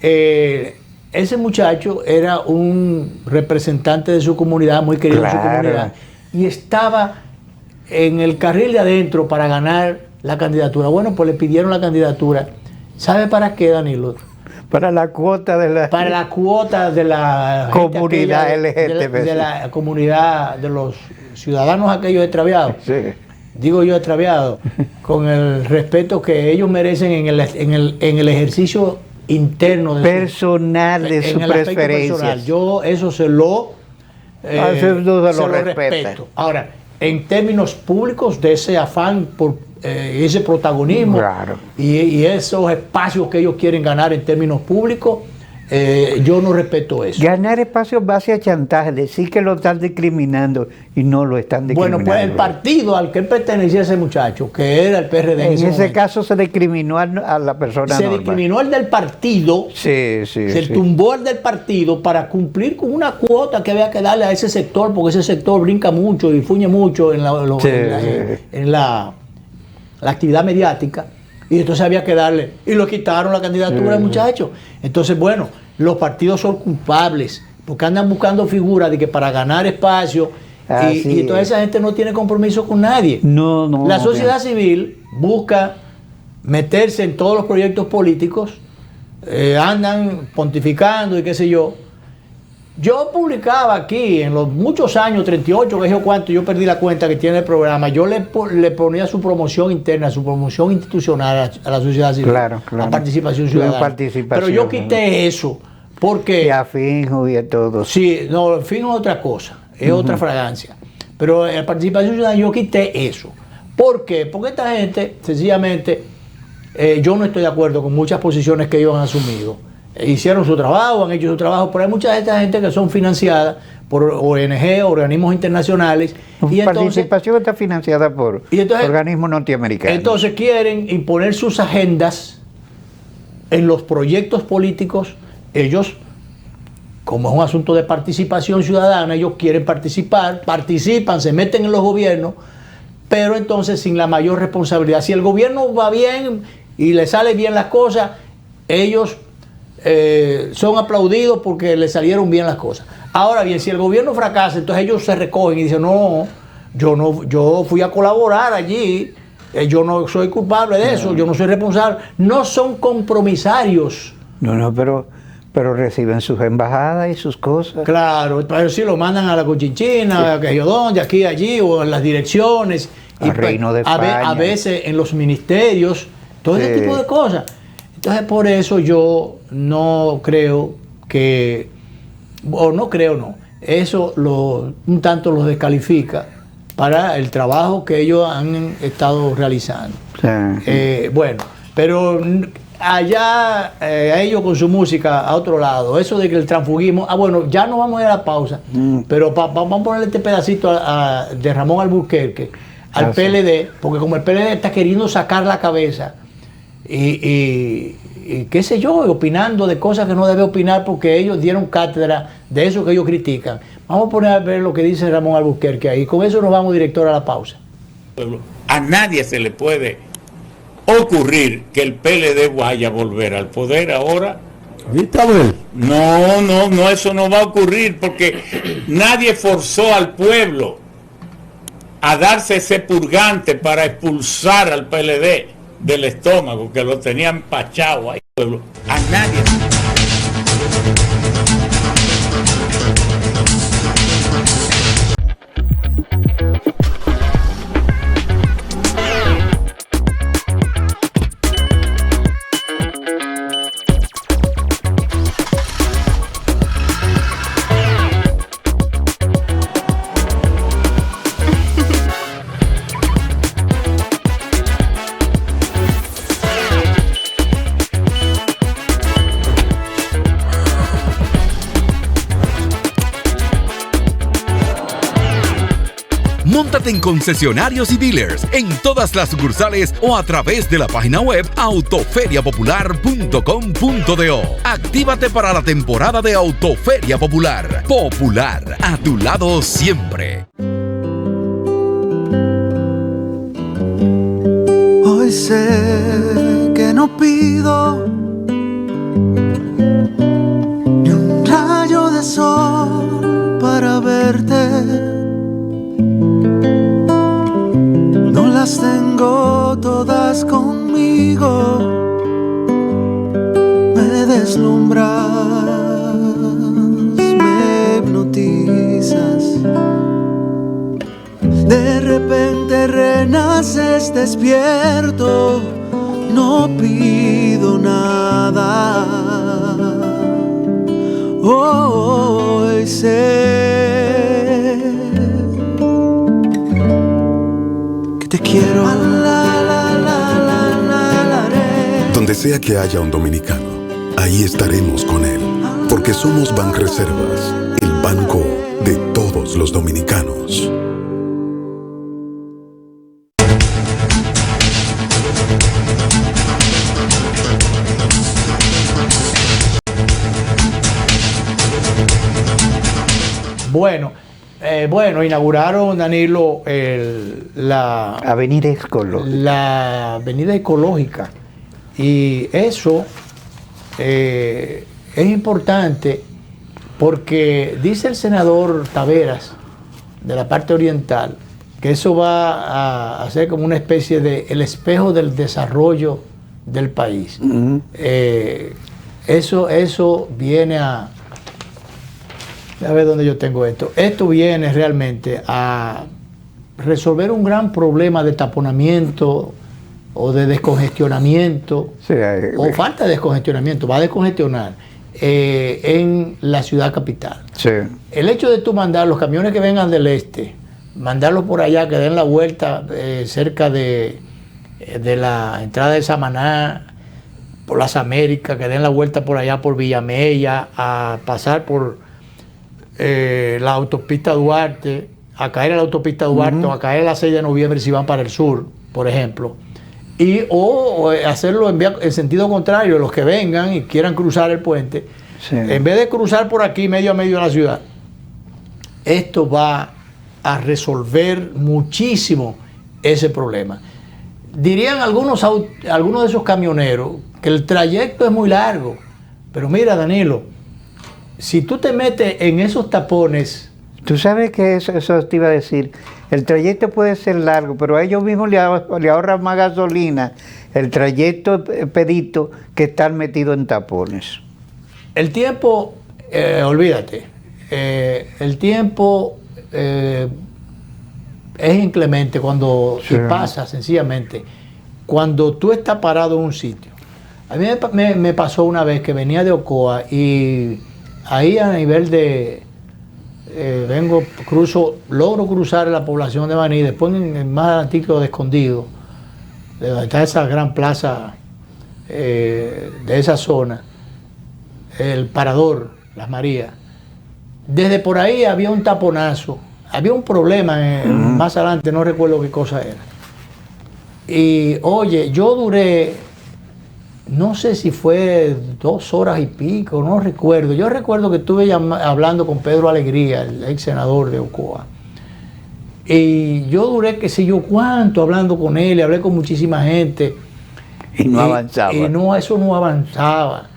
ese muchacho era un representante de su comunidad, muy querido en su comunidad, y estaba en el carril de adentro para ganar la candidatura. Bueno, pues le pidieron la candidatura. ¿Sabe para qué, Danilo? Para la cuota de la... Para la cuota de la comunidad LGTB. De la comunidad de los ciudadanos aquellos extraviados. Sí. Digo yo extraviados, con el respeto que ellos merecen en el ejercicio interno de personal de su preferencia. Yo eso se lo respeto. Ahora, en términos públicos, de ese afán por ese protagonismo, claro, y esos espacios que ellos quieren ganar en términos públicos, yo no respeto eso. Ganar espacios base a chantaje, decir que lo están discriminando y no lo están discriminando. Bueno, pues el partido al que pertenecía ese muchacho, que era el PRD en ese caso se discriminó a la persona se normal. Discriminó el del partido, se tumbó el del partido para cumplir con una cuota que había que darle a ese sector, porque ese sector brinca mucho y fuñe mucho en la actividad mediática. Y entonces había que darle, y lo quitaron la candidatura del muchacho. Entonces, bueno, los partidos son culpables, porque andan buscando figuras de que para ganar espacio, y toda esa gente no tiene compromiso con nadie. La sociedad civil busca meterse en todos los proyectos políticos, andan pontificando y qué sé yo. Yo publicaba aquí en los muchos años, 38, que yo cuánto, yo perdí la cuenta que tiene el programa, yo le ponía su promoción interna, su promoción institucional a la sociedad civil, claro, a participación ciudadana. Pero yo quité eso, porque... Y a Finjo y a todo. Sí, no, Finjo es otra cosa, es otra fragancia. Pero en la participación ciudadana yo quité eso. ¿Por qué? Porque esta gente, sencillamente, yo no estoy de acuerdo con muchas posiciones que ellos han asumido. Hicieron su trabajo, han hecho su trabajo, pero hay mucha de esta gente que son financiadas por ONG, organismos internacionales. Y participación está financiada por organismos norteamericanos. Entonces quieren imponer sus agendas en los proyectos políticos. Ellos, como es un asunto de participación ciudadana, ellos quieren participar, participan, se meten en los gobiernos, pero entonces sin la mayor responsabilidad. Si el gobierno va bien y le salen bien las cosas, ellos son aplaudidos porque le salieron bien las cosas. Ahora bien, si el gobierno fracasa, entonces ellos se recogen y dicen, no, yo fui a colaborar allí, yo no soy culpable de eso, yo no soy responsable. No son compromisarios. No, pero reciben sus embajadas y sus cosas. Claro, pero sí lo mandan a la Cochinchina, a que yo dónde, aquí, allí, o en las direcciones. Al Reino de España. A veces en los ministerios, todo ese tipo de cosas. Entonces, por eso yo no creo que, o no creo, no, eso un tanto los descalifica para el trabajo que ellos han estado realizando. Sí. Bueno, pero allá ellos con su música a otro lado, eso de que el transfugismo, bueno, ya no vamos a ir a la pausa, pero vamos a ponerle este pedacito de Ramón Alburquerque al PLD, porque como el PLD está queriendo sacar la cabeza y qué sé yo, opinando de cosas que no debe opinar porque ellos dieron cátedra de eso que ellos critican. Vamos a poner a ver lo que dice Ramón Alburquerque ahí. Con eso nos vamos, director, a la pausa. A nadie se le puede ocurrir que el PLD vaya a volver al poder ahora. No, eso no va a ocurrir porque nadie forzó al pueblo a darse ese purgante para expulsar al PLD del estómago, que lo tenían empachado ahí, pueblo. A nadie. Móntate en concesionarios y dealers en todas las sucursales o a través de la página web autoferiapopular.com.do. Actívate para la temporada de Autoferia Popular. Popular, a tu lado siempre. Hoy sé que no pido ni un rayo de sol para verte. No las tengo todas conmigo. Me deslumbras, me hipnotizas. De repente renaces despierto. No pido nada. Hoy sé que te quiero. Donde sea que haya un dominicano, ahí estaremos con él, porque somos Banreservas, el banco de todos los dominicanos. Bueno, inauguraron, Danilo, la Avenida Ecológica. La avenida ecológica. Y eso es importante porque dice el senador Taveras, de la parte oriental, que eso va a ser como una especie de el espejo del desarrollo del país. Eso viene a ver dónde yo tengo esto. Esto viene realmente a resolver un gran problema de taponamiento o de descongestionamiento, Sí, o falta de descongestionamiento, va a descongestionar en la ciudad capital. sí. El hecho de tú mandar los camiones que vengan del este, mandarlos por allá, que den la vuelta cerca de la entrada de Samaná, por las Américas, que den la vuelta por allá por Villamella, a pasar por la autopista Duarte, a caer a la autopista Duarte o a caer a la 6 de noviembre si van para el sur, por ejemplo. O hacerlo en sentido contrario, los que vengan y quieran cruzar el puente, Sí. en vez de cruzar por aquí medio a medio de la ciudad. Esto va a resolver muchísimo ese problema. Dirían algunos de esos camioneros que el trayecto es muy largo, pero mira, Danilo, si tú te metes en esos tapones. Tú sabes que eso te iba a decir. El trayecto puede ser largo, pero a ellos mismos le ahorran más gasolina el trayecto pedito que estar metido en tapones. El tiempo, olvídate, el tiempo es inclemente cuando Sí. pasa, sencillamente, cuando tú estás parado en un sitio. A mí me pasó una vez que venía de Ocoa y ahí a nivel de logro cruzar la población de Baní, después en el más adelantito de Escondido, de donde está esa gran plaza de esa zona, el Parador, Las Marías. Desde por ahí había un taponazo, había un problema más adelante, no recuerdo qué cosa era. Y oye, yo duré, no sé si fue 2 horas y pico, no recuerdo. Yo recuerdo que estuve hablando con Pedro Alegría, el ex senador de Ocoa. Y yo duré qué sé yo cuánto hablando con él, y hablé con muchísima gente. Y no avanzaba. Y no, eso no avanzaba.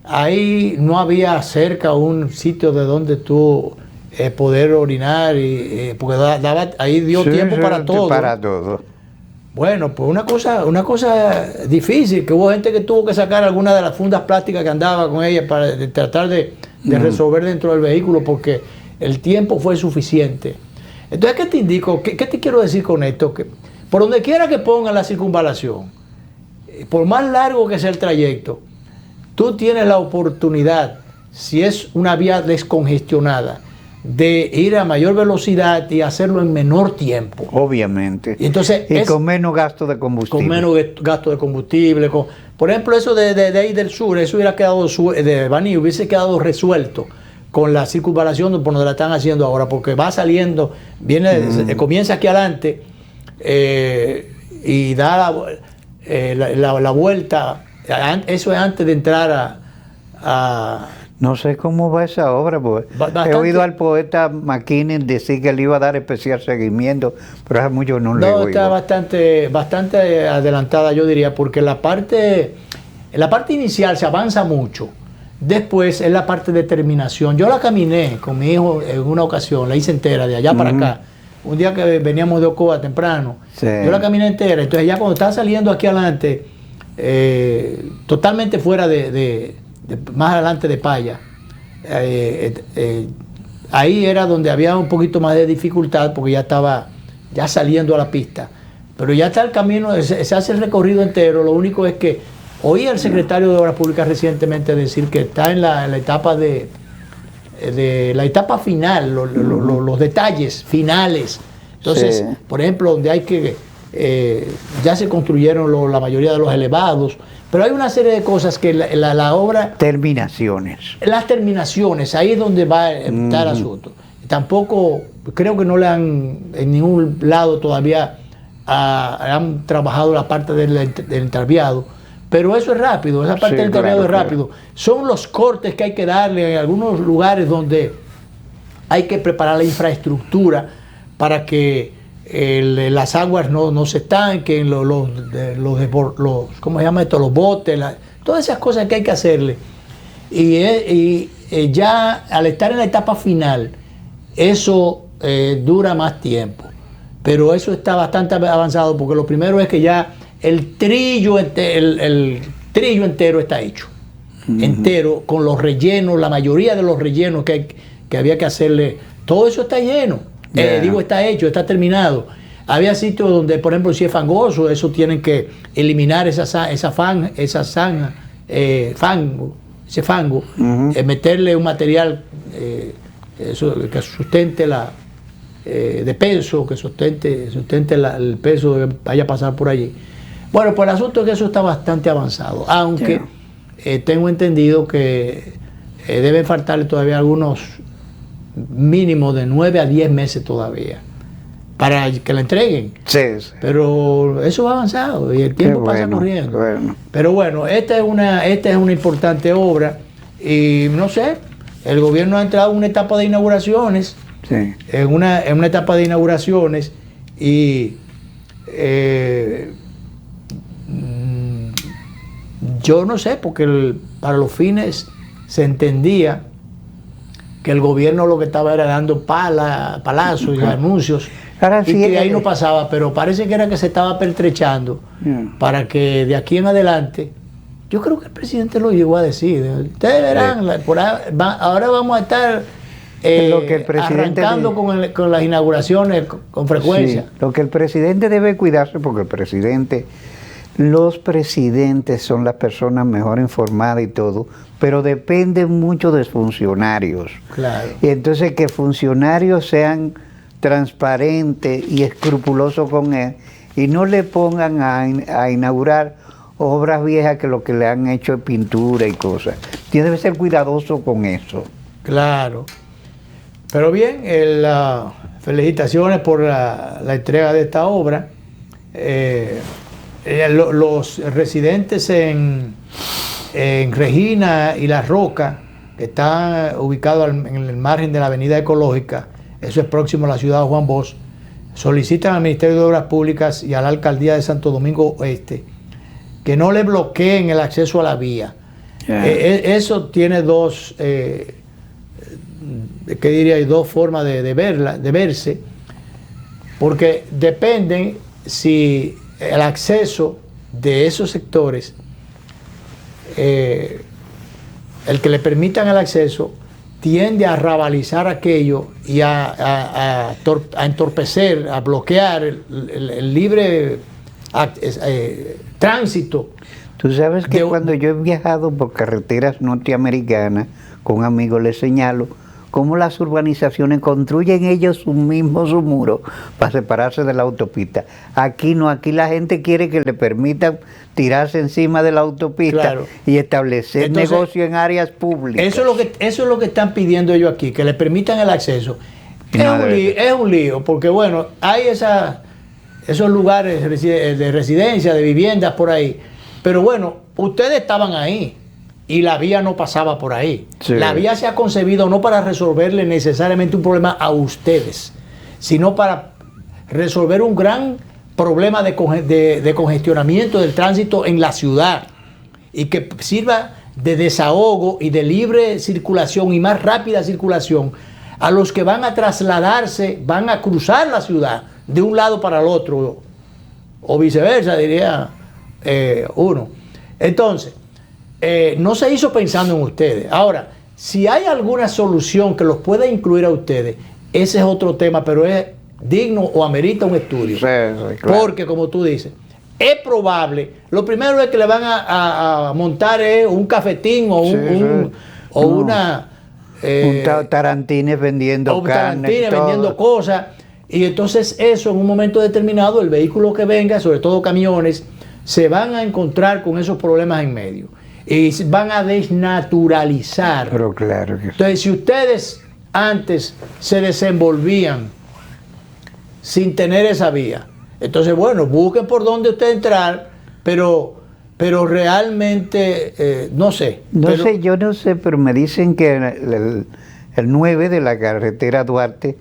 Ahí no había cerca un sitio de donde tú poder orinar, porque ahí dio tiempo para todo. Para todo. Bueno, pues una cosa difícil, que hubo gente que tuvo que sacar alguna de las fundas plásticas que andaba con ella para tratar de resolver dentro del vehículo, porque el tiempo fue suficiente. Entonces, ¿qué te indico? ¿Qué te quiero decir con esto? Que por donde quiera que pongan la circunvalación, por más largo que sea el trayecto, tú tienes la oportunidad, si es una vía descongestionada, de ir a mayor velocidad y hacerlo en menor tiempo. Obviamente. Y entonces con menos gasto de combustible. Con menos gasto de combustible. Por ejemplo, eso de ahí del sur, eso hubiera quedado, de Baní, hubiese quedado resuelto con la circunvalación por donde la están haciendo ahora, porque va saliendo, comienza aquí adelante y da la vuelta. Eso es antes de entrar a no sé cómo va esa obra, porque he oído al poeta McKinney decir que le iba a dar especial seguimiento, pero hace mucho no le he oído. Está bastante adelantada, yo diría, porque en la parte inicial se avanza mucho. Después es la parte de terminación. Yo la caminé con mi hijo en una ocasión, la hice entera, de allá para acá. Un día que veníamos de Ocoa temprano, yo la caminé entera. Entonces ya cuando estaba saliendo aquí adelante, totalmente fuera de más adelante de Paya, ahí era donde había un poquito más de dificultad, porque ya estaba saliendo a la pista, pero ya está el camino, se hace el recorrido entero. Lo único es que oí al secretario de Obras Públicas recientemente decir que está en la etapa de la etapa final, los detalles finales. Entonces, por ejemplo, donde hay que ya se construyeron la mayoría de los elevados, pero hay una serie de cosas que la obra... Terminaciones. Las terminaciones, ahí es donde va a estar el asunto. Tampoco, creo que no le han, en ningún lado todavía, han trabajado la parte del entraviado, pero eso es rápido, esa parte del entraviado es rápido. Son los cortes que hay que darle en algunos lugares donde hay que preparar la infraestructura para que las aguas no se estanquen, ¿cómo se llama esto? Los botes, todas esas cosas que hay que hacerle. Y ya al estar en la etapa final, eso dura más tiempo. Pero eso está bastante avanzado, porque lo primero es que ya el trillo entero está hecho. Entero, con los rellenos, la mayoría de los rellenos que había que hacerle, todo eso está lleno. Está hecho, está terminado. Había sitios donde, por ejemplo, si es fangoso, eso tienen que eliminar ese fango, meterle un material que sustente de peso, que sustente el peso que vaya a pasar por allí. Bueno, pues el asunto es que eso está bastante avanzado, aunque tengo entendido que deben faltarle todavía algunos mínimo de 9 a 10 meses todavía para que la entreguen. Pero eso va avanzado y el tiempo pasa corriendo. Pero bueno, esta es una importante obra y no sé, el gobierno ha entrado en una etapa de inauguraciones, en una etapa de inauguraciones y yo no sé, porque para los fines se entendía que el gobierno lo que estaba era dando palazos y anuncios, y que ahí no pasaba, pero parece que era que se estaba pertrechando para que de aquí en adelante, yo creo que el presidente lo llegó a decir, ustedes verán, ahora vamos a estar lo que el presidente arrancando con las inauguraciones con frecuencia. Lo que el presidente debe cuidarse, porque el presidente Los presidentes son las personas mejor informadas y todo, pero dependen mucho de funcionarios. Claro. Y entonces que funcionarios sean transparentes y escrupulosos con él y no le pongan a inaugurar obras viejas que lo que le han hecho es pintura y cosas. Debe ser cuidadoso con eso. Claro. Pero bien, felicitaciones por la entrega de esta obra. Los residentes en Regina y La Roca, que están ubicados en el margen de la avenida Ecológica, eso es próximo a la ciudad de Juan Bosch, solicitan al Ministerio de Obras Públicas y a la Alcaldía de Santo Domingo Oeste que no le bloqueen el acceso a la vía. Eso tiene dos, ¿qué diría? Dos formas de verse, porque dependen si el acceso de esos sectores, el que le permitan el acceso, tiende a rabalizar aquello y a entorpecer, a bloquear el libre tránsito. Tú sabes que cuando yo he viajado por carreteras norteamericanas con amigos les señalo cómo las urbanizaciones construyen ellos sus mismos sus muros para separarse de la autopista. Aquí no, aquí la gente quiere que le permitan tirarse encima de la autopista, claro, y establecer negocio en áreas públicas. Eso es lo que están pidiendo ellos aquí, que le permitan el acceso. No, es un lío, porque bueno, hay esos lugares de residencia, de viviendas por ahí, pero bueno, ustedes estaban ahí y la vía no pasaba por ahí. Sí. La vía se ha concebido no para resolverle necesariamente un problema a ustedes, sino para resolver un gran problema de congestionamiento del tránsito en la ciudad y que sirva de desahogo y de libre circulación y más rápida circulación a los que van a trasladarse, van a cruzar la ciudad de un lado para el otro o viceversa, diría uno. Entonces, no se hizo pensando en ustedes. Ahora, si hay alguna solución que los pueda incluir a ustedes, ese es otro tema, pero es digno o amerita un estudio. Sí, claro. Porque, como tú dices, es probable, lo primero es que le van a montar un cafetín o una... un Tarantines vendiendo carne. Tarantines vendiendo cosas. Y entonces eso, en un momento determinado, el vehículo que venga, sobre todo camiones, se van a encontrar con esos problemas en medio. Y van a desnaturalizar. Pero claro que sí. Entonces, si ustedes antes se desenvolvían sin tener esa vía, entonces, bueno, busquen por dónde usted entrar, pero realmente, no sé. Yo no sé, pero me dicen que el 9 de la carretera Duarte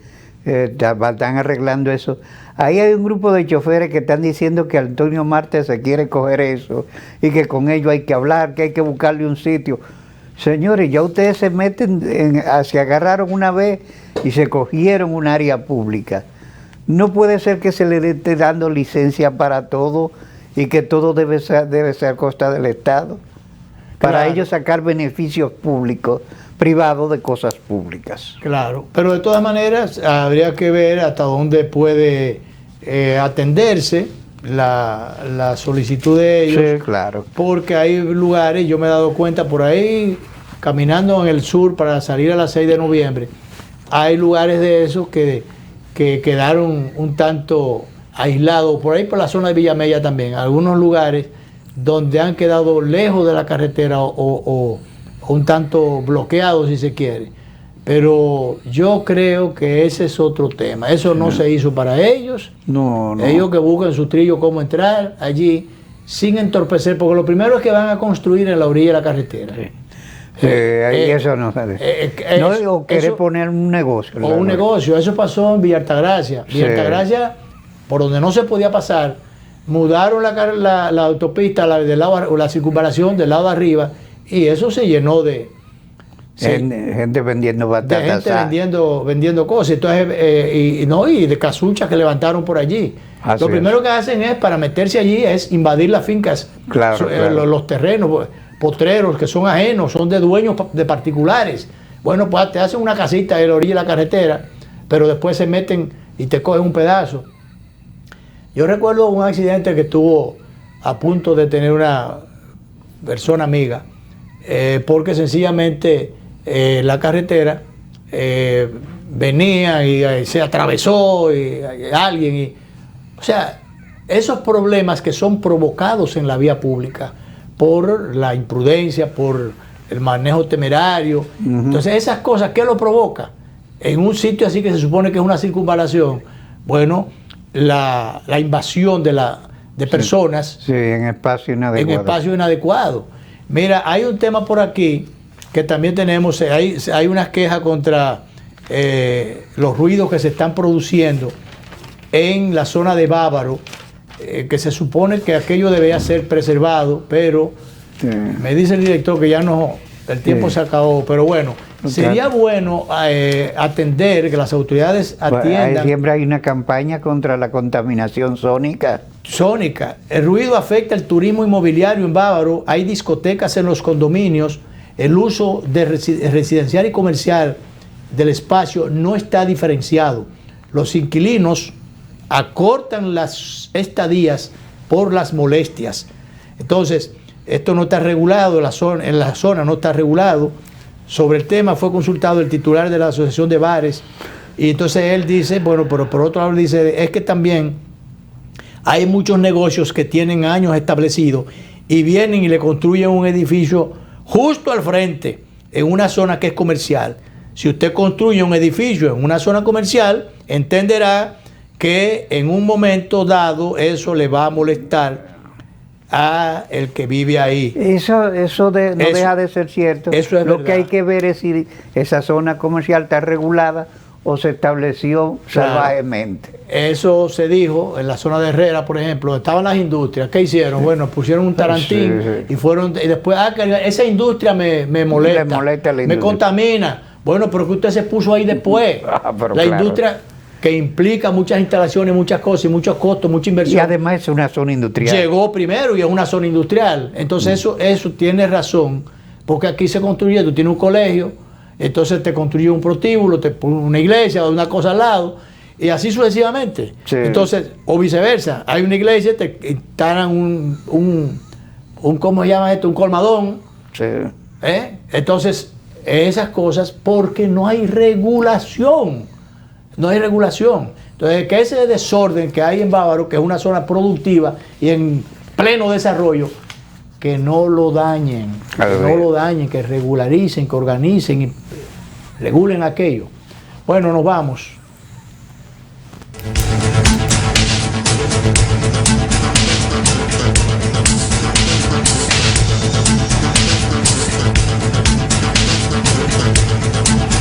están arreglando eso. Ahí hay un grupo de choferes que están diciendo que Antonio Marte se quiere coger eso y que con ellos hay que hablar, que hay que buscarle un sitio. Señores, ya ustedes se meten, se agarraron una vez y se cogieron un área pública. No puede ser que se le esté dando licencia para todo y que todo debe ser a costa del Estado. Para claro, ellos sacar beneficios públicos, privados de cosas públicas. Claro, pero de todas maneras habría que ver hasta dónde puede atenderse la solicitud de ellos. Sí, claro. Porque hay lugares, yo me he dado cuenta por ahí, caminando en el sur para salir a las 6 de noviembre, hay lugares de esos que quedaron un tanto aislados, por ahí por la zona de Villamella también, algunos lugares donde han quedado lejos de la carretera o un tanto bloqueados, si se quiere. Pero yo creo que ese es otro tema. Eso no se hizo para ellos. No. Ellos que buscan su trillo cómo entrar allí sin entorpecer, porque lo primero es que van a construir en la orilla de la carretera. Sí. Eso no sale. O querer poner un negocio. O un negocio. Eso pasó en Villa Altagracia. Villa Altagracia, por donde no se podía pasar, mudaron la autopista, la circunvalación del lado de arriba, y eso se llenó de gente vendiendo batatas. De gente vendiendo cosas. Entonces, y de casuchas que levantaron por allí. Lo primero que hacen es, para meterse allí, es invadir las fincas, los terrenos, potreros que son ajenos, son de dueños de particulares. Bueno, pues te hacen una casita en la orilla de la carretera, pero después se meten y te cogen un pedazo. Yo recuerdo un accidente que tuvo a punto de tener una persona amiga, porque sencillamente la carretera venía y se atravesó y alguien, o sea, esos problemas que son provocados en la vía pública por la imprudencia, por el manejo temerario. Entonces, esas cosas, ¿qué lo provoca? En un sitio así que se supone que es una circunvalación, bueno, la invasión de personas. Sí, en espacio inadecuado. En espacio inadecuado. Mira, hay un tema por aquí que también tenemos, hay unas quejas contra los ruidos que se están produciendo en la zona de Bávaro, que se supone que aquello debía ser preservado, pero sí, me dice el director que ya no, el tiempo se acabó, pero bueno, sería bueno atender, que las autoridades atiendan. Siempre hay una campaña contra la contaminación sónica. El ruido afecta el turismo inmobiliario en Bávaro, hay discotecas en los condominios, el uso de residencial y comercial del espacio no está diferenciado. Los inquilinos acortan las estadías por las molestias. Entonces, esto no está regulado, en la zona no está regulado. Sobre el tema fue consultado el titular de la Asociación de Bares, y entonces él dice, bueno, pero por otro lado dice, es que también hay muchos negocios que tienen años establecidos y vienen y le construyen un edificio justo al frente, en una zona que es comercial. Si usted construye un edificio en una zona comercial, entenderá que en un momento dado eso le va a molestar a el que vive ahí. Eso no deja de ser cierto. Eso es Lo verdad. que hay que ver es si esa zona comercial está regulada o se estableció salvajemente. Eso se dijo en la zona de Herrera, por ejemplo, estaban las industrias. ¿Qué hicieron? Bueno, pusieron un tarantín y después, esa industria me molesta, me contamina. Bueno, pero que usted se puso ahí después. La industria que implica muchas instalaciones, muchas cosas, y muchos costos, mucha inversión. Y además es una zona industrial. Llegó primero y es una zona industrial. Entonces eso tiene razón, porque aquí se construye, tú tienes un colegio, entonces te construye un prostíbulo, te pone una iglesia o una cosa al lado, y así sucesivamente. Sí. Entonces, o viceversa, hay una iglesia, te instalan un ¿cómo se llama esto? Un colmadón. Sí. Entonces, esas cosas, porque no hay regulación. No hay regulación. Entonces, que ese desorden que hay en Bávaro, que es una zona productiva y en pleno desarrollo, que no lo dañen, que regularicen, que organicen y regulen aquello. Bueno, nos vamos.